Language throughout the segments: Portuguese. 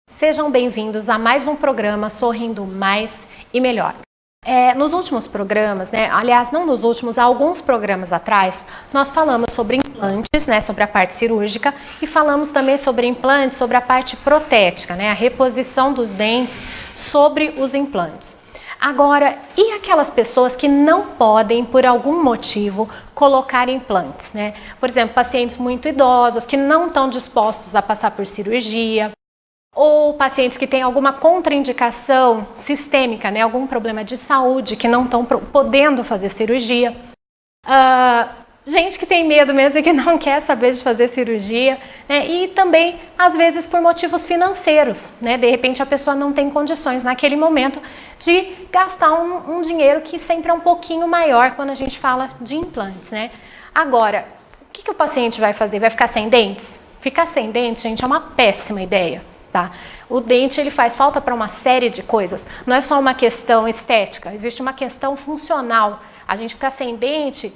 Sejam bem-vindos a mais um programa Sorrindo Mais e Melhor. Nos últimos programas, aliás, não nos últimos, há alguns programas atrás, nós falamos sobre implantes, sobre a parte cirúrgica, e falamos também sobre implantes, sobre a parte protética, a reposição dos dentes sobre os implantes. Agora, e aquelas pessoas que não podem, por algum motivo, colocar implantes, Por exemplo, pacientes muito idosos que não estão dispostos a passar por cirurgia, ou pacientes que têm alguma contraindicação sistêmica, algum problema de saúde, que não estão podendo fazer cirurgia. Gente que tem medo mesmo e que não quer saber de fazer cirurgia, e também, às vezes, por motivos financeiros, De repente, a pessoa não tem condições, naquele momento, de gastar um dinheiro que sempre é um pouquinho maior quando a gente fala de implantes, Agora, o que o paciente vai fazer? Vai ficar sem dentes? Ficar sem dentes, gente, é uma péssima ideia. Tá? O dente ele faz falta para uma série de coisas, não é só uma questão estética, existe uma questão funcional. A gente ficar sem dente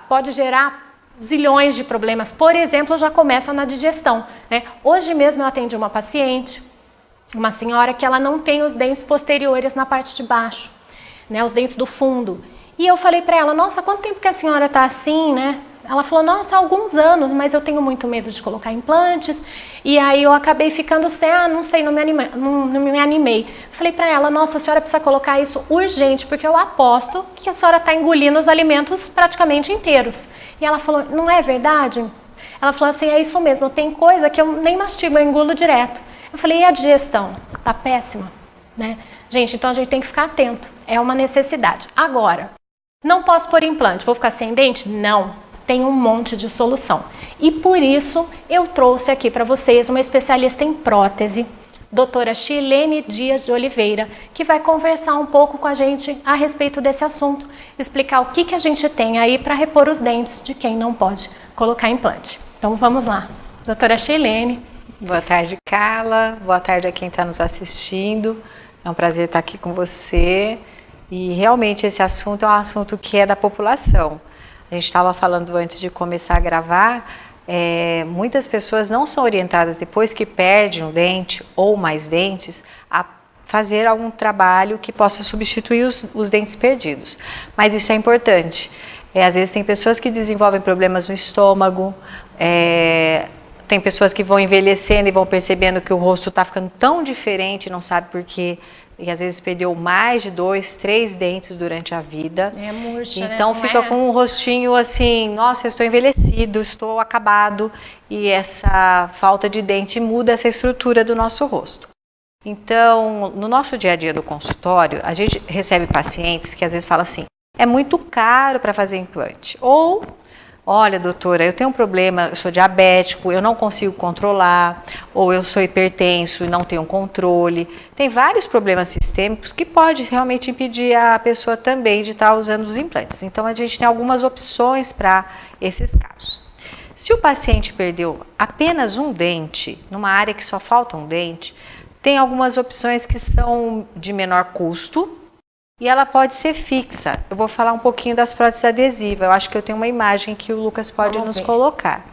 pode gerar zilhões de problemas, por exemplo, já começa na digestão. Hoje mesmo eu atendi uma paciente, uma senhora que ela não tem os dentes posteriores na parte de baixo, os dentes do fundo. E eu falei para ela, nossa, quanto tempo que a senhora está assim, Ela falou, nossa, há alguns anos, mas eu tenho muito medo de colocar implantes. E aí eu acabei ficando sem, não sei, não me animei. Falei para ela, nossa, a senhora precisa colocar isso urgente, porque eu aposto que a senhora está engolindo os alimentos praticamente inteiros. E ela falou, não é verdade? Ela falou assim, é isso mesmo, tem coisa que eu nem mastigo, eu engulo direto. Eu falei, e a digestão? Tá péssima, Gente, então a gente tem que ficar atento, é uma necessidade. Agora, não posso pôr implante, vou ficar sem dente? Não. Tem um monte de solução. E por isso eu trouxe aqui para vocês uma especialista em prótese, doutora Chilene Dias de Oliveira, que vai conversar um pouco com a gente a respeito desse assunto, explicar o que a gente tem aí para repor os dentes de quem não pode colocar implante. Então vamos lá, doutora Chilene. Boa tarde, Carla. Boa tarde a quem está nos assistindo. É um prazer estar aqui com você. E realmente esse assunto é um assunto que é da população. A gente estava falando antes de começar a gravar, muitas pessoas não são orientadas depois que perdem um dente ou mais dentes a fazer algum trabalho que possa substituir os dentes perdidos. Mas isso é importante. Às vezes tem pessoas que desenvolvem problemas no estômago, tem pessoas que vão envelhecendo e vão percebendo que o rosto está ficando tão diferente, não sabe por quê. E às vezes perdeu mais de 2, 3 dentes durante a vida. É murcha, então fica com um rostinho assim, nossa, eu estou envelhecido, estou acabado. E essa falta de dente muda essa estrutura do nosso rosto. Então, no nosso dia a dia do consultório, a gente recebe pacientes que às vezes falam assim, é muito caro para fazer implante. Ou, olha, doutora, eu tenho um problema, eu sou diabético, eu não consigo controlar, ou eu sou hipertenso e não tenho controle. Tem vários problemas sistêmicos que pode realmente impedir a pessoa também de estar usando os implantes. Então, a gente tem algumas opções para esses casos. Se o paciente perdeu apenas um dente, numa área que só falta um dente, tem algumas opções que são de menor custo, e ela pode ser fixa. Eu vou falar um pouquinho das próteses adesivas. Eu acho que eu tenho uma imagem que o Lucas pode nos colocar.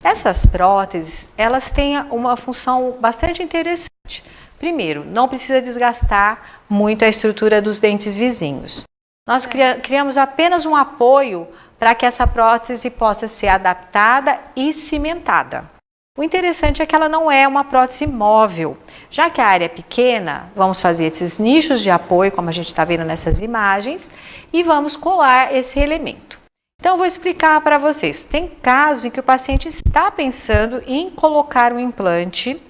Essas próteses, elas têm uma função bastante interessante. Primeiro, não precisa desgastar muito a estrutura dos dentes vizinhos. Nós criamos apenas um apoio para que essa prótese possa ser adaptada e cimentada. O interessante é que ela não é uma prótese móvel. Já que a área é pequena, vamos fazer esses nichos de apoio, como a gente está vendo nessas imagens, e vamos colar esse elemento. Então, eu vou explicar para vocês. Tem casos em que o paciente está pensando em colocar um implante,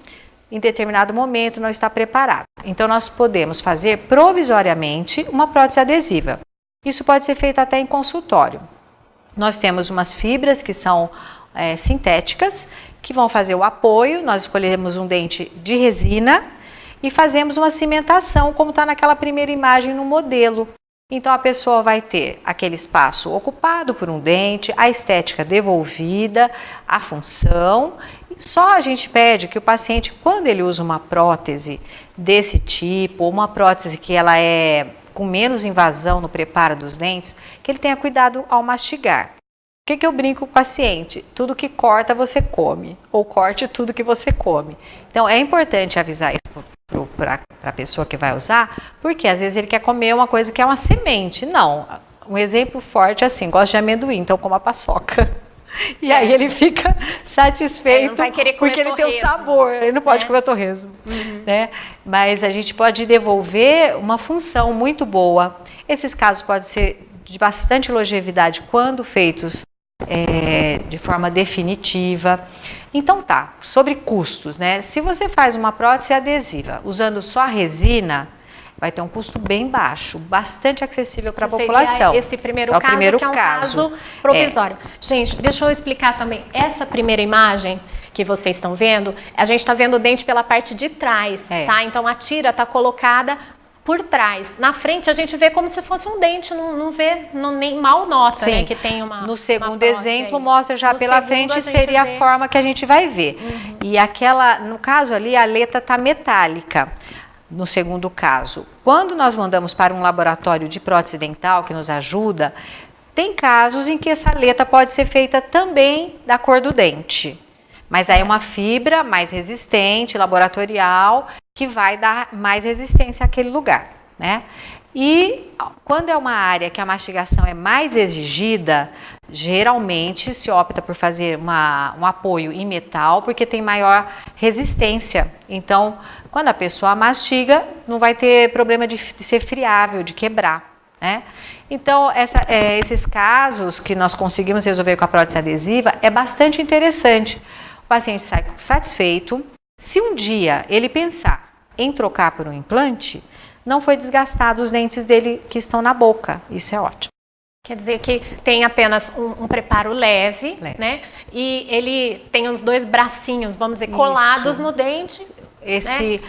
em determinado momento não está preparado. Então, nós podemos fazer provisoriamente uma prótese adesiva. Isso pode ser feito até em consultório. Nós temos umas fibras que são sintéticas, que vão fazer o apoio. Nós escolhemos um dente de resina e fazemos uma cimentação, como está naquela primeira imagem no modelo. Então a pessoa vai ter aquele espaço ocupado por um dente, a estética devolvida, a função. Só a gente pede que o paciente, quando ele usa uma prótese desse tipo, ou uma prótese que ela é com menos invasão no preparo dos dentes, que ele tenha cuidado ao mastigar. que eu brinco com o paciente? Tudo que corta você come, ou corte tudo que você come. Então é importante avisar isso para a pessoa que vai usar, porque às vezes ele quer comer uma coisa que é uma semente. Não, um exemplo forte é assim, gosta de amendoim, então coma paçoca. E aí ele fica satisfeito porque ele tem o sabor, ele não pode comer torresmo. Né? Mas a gente pode devolver uma função muito boa. Esses casos podem ser de bastante longevidade quando feitos de forma definitiva. Então tá, sobre custos, né? Se você faz uma prótese adesiva usando só a resina, vai ter um custo bem baixo, bastante acessível para a população. Esse primeiro caso, que é um caso provisório. Gente, deixa eu explicar também. Essa primeira imagem que vocês estão vendo, a gente está vendo o dente pela parte de trás, tá? Então a tira está colocada por trás. Na frente a gente vê como se fosse um dente, não vê, nem mal nota, né, que tem uma. No segundo exemplo mostra já pela frente, seria a forma que a gente vai ver. E aquela, no caso ali, a aleta está metálica. No segundo caso, quando nós mandamos para um laboratório de prótese dental que nos ajuda, tem casos em que essa aleta pode ser feita também da cor do dente. Mas aí é uma fibra mais resistente, laboratorial, que vai dar mais resistência àquele lugar, né? E quando é uma área que a mastigação é mais exigida, geralmente se opta por fazer um apoio em metal, porque tem maior resistência. Então, quando a pessoa mastiga, não vai ter problema de ser friável, de quebrar, né? Então, esses casos que nós conseguimos resolver com a prótese adesiva é bastante interessante. O paciente sai satisfeito. Se um dia ele pensar em trocar por um implante, não foi desgastado os dentes dele que estão na boca. Isso é ótimo. Quer dizer que tem apenas um preparo leve, né? E ele tem os dois bracinhos, vamos dizer, colados no dente. Esses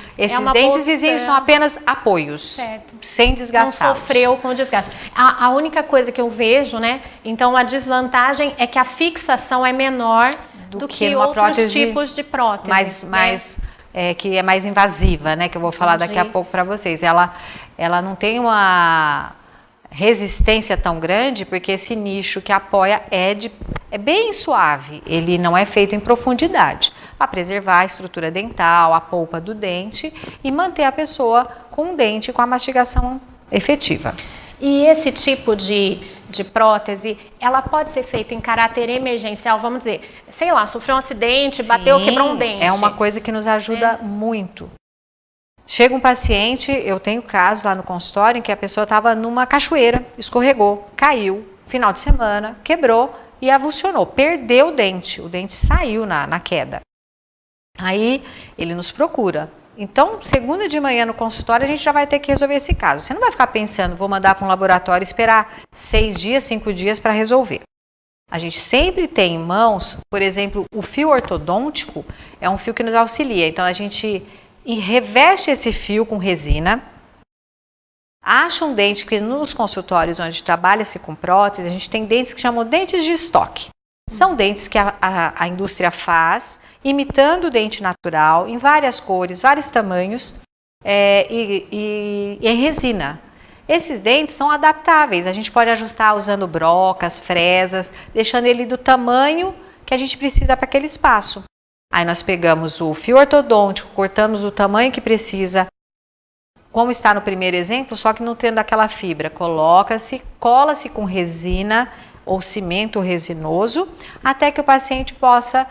dentes vizinhos são apenas apoios, sem desgastar. Não sofreu com o desgaste. A única coisa que eu vejo, né? Então a desvantagem é que a fixação é menor do que outros tipos de prótese. Que é mais invasiva, né? Que eu vou falar daqui a pouco para vocês. Ela não tem uma resistência tão grande, porque esse nicho que apoia é bem suave, ele não é feito em profundidade, para preservar a estrutura dental, a polpa do dente e manter a pessoa com o dente com a mastigação efetiva. E esse tipo de prótese, ela pode ser feita em caráter emergencial, vamos dizer, sei lá, sofreu um acidente, bateu, quebrou um dente. É uma coisa que nos ajuda muito. Chega um paciente, eu tenho casos lá no consultório em que a pessoa estava numa cachoeira, escorregou, caiu, final de semana, quebrou e avulsionou, perdeu o dente saiu na queda. Aí ele nos procura. Então, segunda de manhã no consultório, a gente já vai ter que resolver esse caso. Você não vai ficar pensando, vou mandar para um laboratório e esperar 6 dias, 5 dias para resolver. A gente sempre tem em mãos, por exemplo, o fio ortodôntico é um fio que nos auxilia. Então, a gente reveste esse fio com resina, acha um dente que nos consultórios onde trabalha-se com prótese, a gente tem dentes que chamam dentes de estoque. São dentes que a indústria faz, imitando o dente natural, em várias cores, vários tamanhos, e em resina. Esses dentes são adaptáveis, a gente pode ajustar usando brocas, fresas, deixando ele do tamanho que a gente precisa para aquele espaço. Aí nós pegamos o fio ortodôntico, cortamos o tamanho que precisa, como está no primeiro exemplo, só que não tendo aquela fibra. Coloca-se, cola-se com resina ou cimento resinoso, até que o paciente possa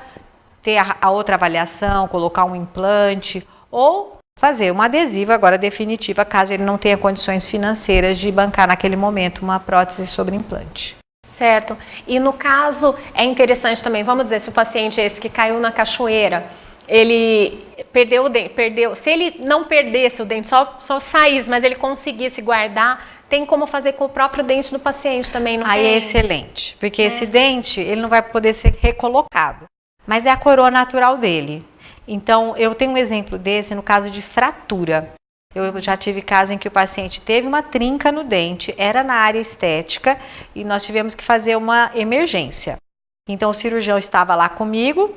ter a outra avaliação, colocar um implante ou fazer uma adesiva agora definitiva, caso ele não tenha condições financeiras de bancar naquele momento uma prótese sobre implante. Certo. E no caso, é interessante também, vamos dizer, se o paciente esse que caiu na cachoeira, ele perdeu o dente, se ele não perdesse o dente, só saísse, mas ele conseguisse guardar, tem como fazer com o próprio dente do paciente também, não tem? Aí é excelente, porque esse dente, ele não vai poder ser recolocado, mas é a coroa natural dele. Então, eu tenho um exemplo desse no caso de fratura. Eu já tive caso em que o paciente teve uma trinca no dente, era na área estética e nós tivemos que fazer uma emergência. Então, o cirurgião estava lá comigo,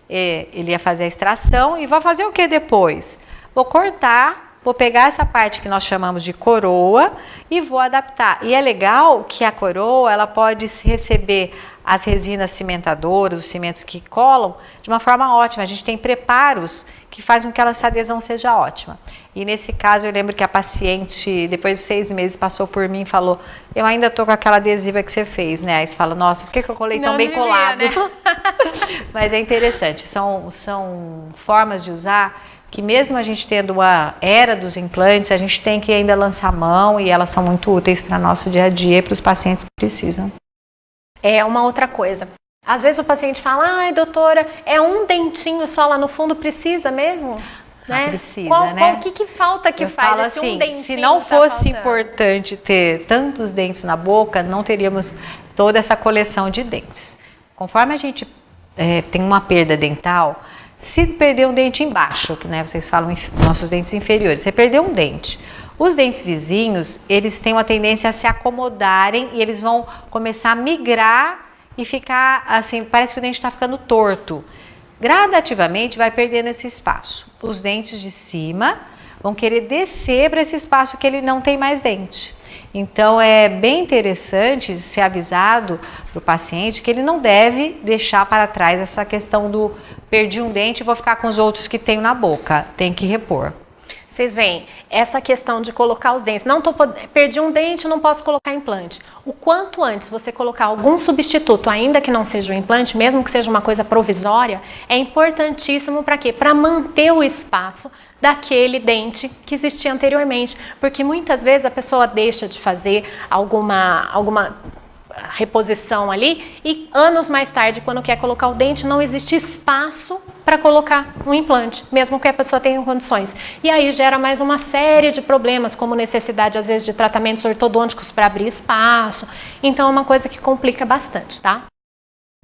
ele ia fazer a extração e vai fazer o que depois? Vou cortar, vou pegar essa parte que nós chamamos de coroa e vou adaptar. E é legal que a coroa, ela pode receber as resinas cimentadoras, os cimentos que colam, de uma forma ótima. A gente tem preparos que fazem com que essa adesão seja ótima. E nesse caso, eu lembro que a paciente, depois de 6 meses, passou por mim e falou: eu ainda tô com aquela adesiva que você fez, né? Aí você fala: nossa, por que eu colei tão bem colado? Né? Mas é interessante, são formas de usar que mesmo a gente tendo a era dos implantes, a gente tem que ainda lançar mão e elas são muito úteis para nosso dia a dia e para os pacientes que precisam. É uma outra coisa. Às vezes o paciente fala: ai, doutora, é um dentinho só lá no fundo, precisa mesmo? Né? Precisa, né? O que falta que faz falo esse assim, um dentinho? se não fosse faltando? importante ter tantos dentes na boca, não teríamos toda essa coleção de dentes. Conforme a gente tem uma perda dental, se perder um dente embaixo, né, vocês falam nossos dentes inferiores, você perdeu um dente. Os dentes vizinhos, eles têm uma tendência a se acomodarem e eles vão começar a migrar e ficar assim, parece que o dente está ficando torto. Gradativamente vai perdendo esse espaço. Os dentes de cima vão querer descer para esse espaço que ele não tem mais dente. Então é bem interessante ser avisado para o paciente que ele não deve deixar para trás essa questão do perdi um dente e vou ficar com os outros que tenho na boca. Tem que repor. Vocês veem, essa questão de colocar os dentes, perdi um dente, não posso colocar implante. O quanto antes você colocar algum substituto, ainda que não seja um implante, mesmo que seja uma coisa provisória, é importantíssimo para quê? Para manter o espaço daquele dente que existia anteriormente. Porque muitas vezes a pessoa deixa de fazer alguma reposição ali e anos mais tarde, quando quer colocar o dente, não existe espaço para colocar um implante, mesmo que a pessoa tenha condições. E aí gera mais uma série de problemas, como necessidade às vezes de tratamentos ortodônticos para abrir espaço. Então é uma coisa que complica bastante, tá?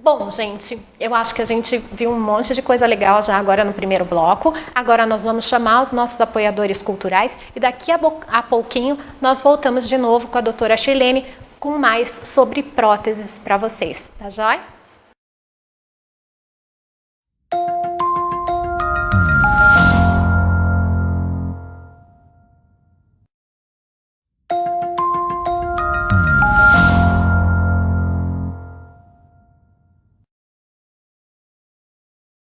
Bom, gente, eu acho que a gente viu um monte de coisa legal já agora no primeiro bloco. Agora nós vamos chamar os nossos apoiadores culturais e daqui a pouquinho nós voltamos de novo com a doutora Shirlene com mais sobre próteses para vocês, tá joia?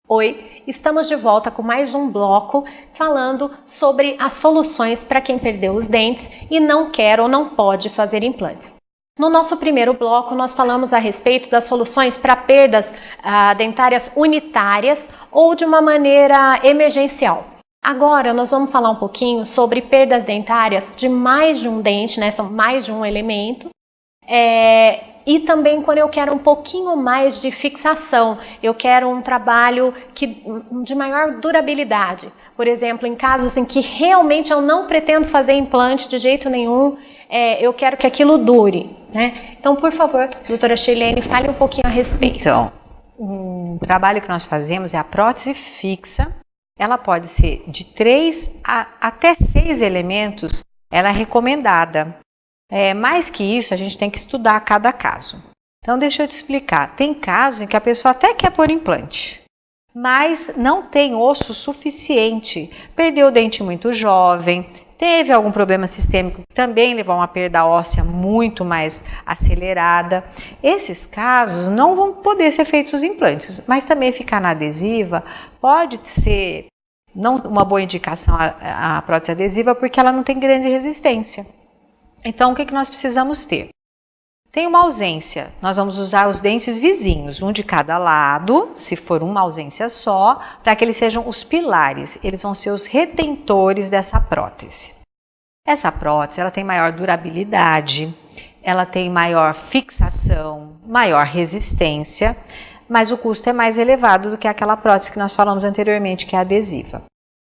Oi, estamos de volta com mais um bloco falando sobre as soluções para quem perdeu os dentes e não quer ou não pode fazer implantes. No nosso primeiro bloco, nós falamos a respeito das soluções para perdas dentárias unitárias ou de uma maneira emergencial. Agora, nós vamos falar um pouquinho sobre perdas dentárias de mais de um dente, né? São mais de um elemento. E também quando eu quero um pouquinho mais de fixação, eu quero um trabalho de maior durabilidade. Por exemplo, em casos em que realmente eu não pretendo fazer implante de jeito nenhum, eu quero que aquilo dure, né? Então, por favor, doutora Shirlene, fale um pouquinho a respeito. Então, um trabalho que nós fazemos é a prótese fixa. Ela pode ser de 3 até 6 elementos, ela é recomendada. Mais que isso, a gente tem que estudar cada caso. Então, deixa eu te explicar. Tem casos em que a pessoa até quer pôr implante, mas não tem osso suficiente. Perdeu o dente muito jovem, teve algum problema sistêmico que também levou a uma perda óssea muito mais acelerada. Esses casos não vão poder ser feitos os implantes, mas também ficar na adesiva pode ser não uma boa indicação a prótese adesiva porque ela não tem grande resistência. Então, o que nós precisamos ter? Tem uma ausência, nós vamos usar os dentes vizinhos, um de cada lado, se for uma ausência só, para que eles sejam os pilares, eles vão ser os retentores dessa prótese. Essa prótese, ela tem maior durabilidade, ela tem maior fixação, maior resistência, mas o custo é mais elevado do que aquela prótese que nós falamos anteriormente, que é adesiva.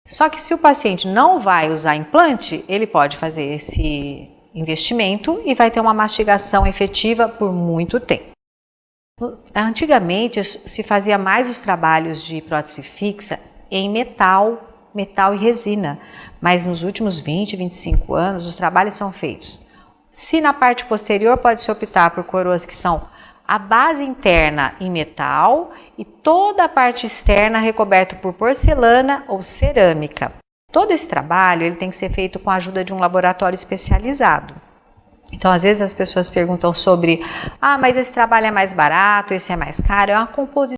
Só que se o paciente não vai usar implante, ele pode fazer esse investimento e vai ter uma mastigação efetiva por muito tempo. Antigamente se fazia mais os trabalhos de prótese fixa em metal e resina, mas nos últimos 20, 25 anos os trabalhos são feitos. Se na parte posterior pode-se optar por coroas que são a base interna em metal e toda a parte externa recoberta por porcelana ou cerâmica. Todo esse trabalho ele tem que ser feito com a ajuda de um laboratório especializado. Então, às vezes as pessoas perguntam sobre, mas esse trabalho é mais barato, esse é mais caro, é uma composição